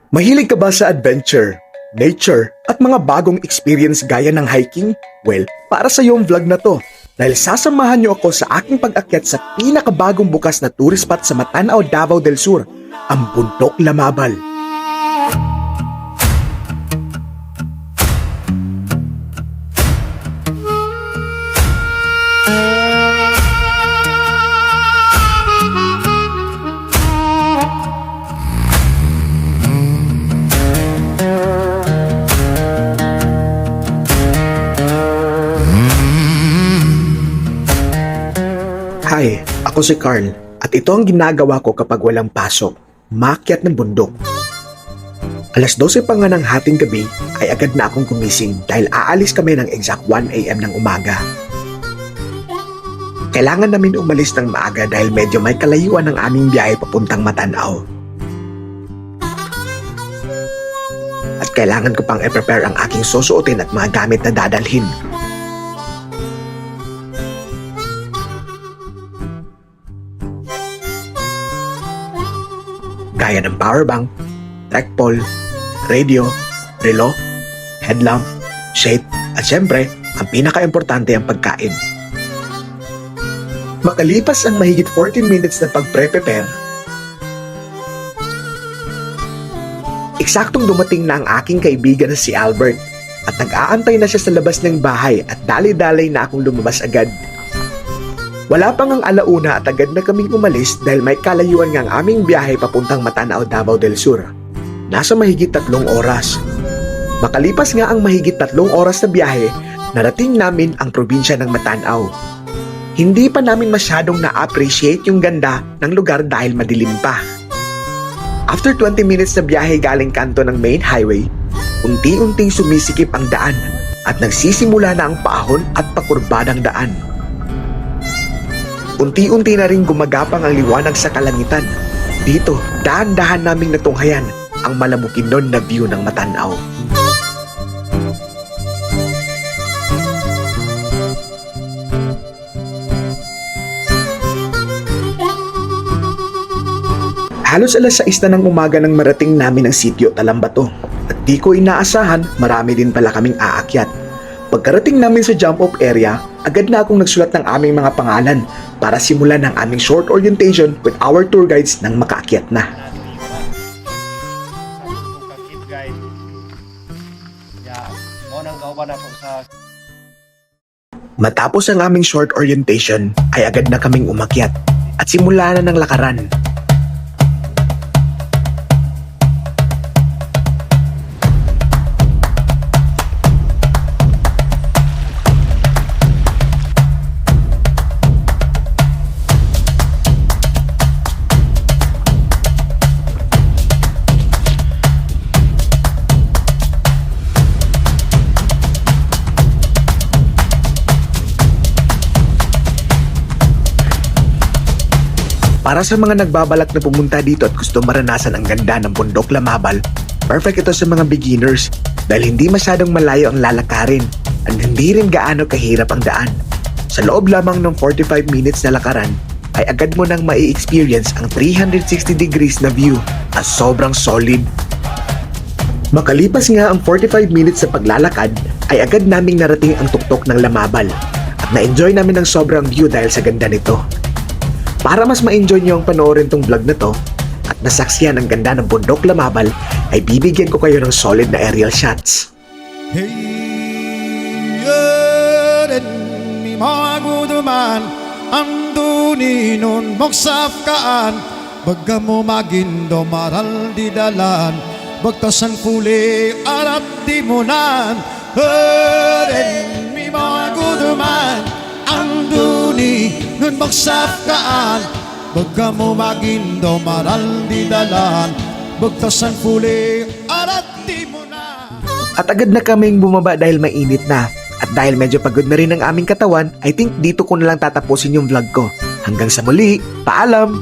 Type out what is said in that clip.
Mahilig ka ba sa adventure, nature, at mga bagong experience gaya ng hiking? Well, para sa iyo ang vlog na to. Dahil sasamahan niyo ako sa aking pag-akyat sa pinakabagong bukas na tourist spot sa Matanao, Davao del Sur, ang Bundok Lamabal. Hi, ako si Carl at ito ang ginagawa ko kapag walang pasok, maakyat ng bundok. Alas 12 pa nga ng hating gabi ay agad na akong gumising dahil aalis kami ng exact 1 AM ng umaga. Kailangan namin umalis ng maaga dahil medyo may kalayuan ang aming biyahe papuntang Matanao. At kailangan ko pang i-prepare ang aking susuotin at mga gamit na dadalhin. Gaya ng powerbank, tech pole, radio, relo, headlamp, shade, at syempre, ang pinaka-importante ang pagkain. Makalipas ang mahigit 14 minutes na pag-prepare, eksaktong dumating na ang aking kaibigan na si Albert at nag-aantay na siya sa labas ng bahay at dali-dali na akong lumabas agad. Wala pang ang alauna at agad na kaming umalis dahil may kalayuan nga ang aming biyahe papuntang Matanao, Davao del Sur. Nasa mahigit 3 oras. Makalipas nga ang mahigit 3 oras na biyahe, narating namin ang probinsya ng Matanao. Hindi pa namin masyadong na-appreciate yung ganda ng lugar dahil madilim pa. After 20 minutes na biyahe galing kanto ng main highway, unti-unting sumisikip ang daan at nagsisimula na ang paahon at pakurbadang daan. Unti-unti na rin gumagapang ang liwanag sa kalangitan. Dito, dahan-dahan naming natunghayan ang malamukinon na view ng Matanao. Halos alas 6 na ng umaga nang marating namin ang sitio Talambato. At di ko inaasahan, marami din pala kaming aakyat. Pagkarating namin sa jump-off area, agad na akong nagsulat ng aming mga pangalan para simulan ang aming short orientation with our tour guides nang makaakyat na. Matapos ang aming short orientation, ay agad na kaming umakyat at simula na ng lakaran. Para sa mga nagbabalak na pumunta dito at gusto maranasan ang ganda ng Bundok Lamabal, perfect ito sa mga beginners dahil hindi masyadong malayo ang lalakarin at hindi rin gaano kahirap ang daan. Sa loob lamang ng 45 minutes na lakaran, ay agad mo nang mai-experience ang 360 degrees na view at sobrang solid. Makalipas nga ang 45 minutes sa paglalakad, ay agad naming narating ang tuktok ng Lamabal at na-enjoy namin ang sobrang view dahil sa ganda nito. Para mas ma-enjoy nyo ang panoorin tong vlog na to at nasaksiyan ang ganda ng Bundok Lamabal, ay bibigyan ko kayo ng solid na aerial shots. Hey, mi maguduman ang duninon moksafkaan bagga mo magindo maral di dalan bagtasan puli arap di munan. Mi maguduman ang duninon moksafkaan bagga mo magindo maral di dalan bagtasan puli arap di munan. At agad na kaming bumaba dahil mainit na. At dahil medyo pagod na rin ang aming katawan, I think dito ko na lang tatapusin yung vlog ko. Hanggang sa muli, paalam!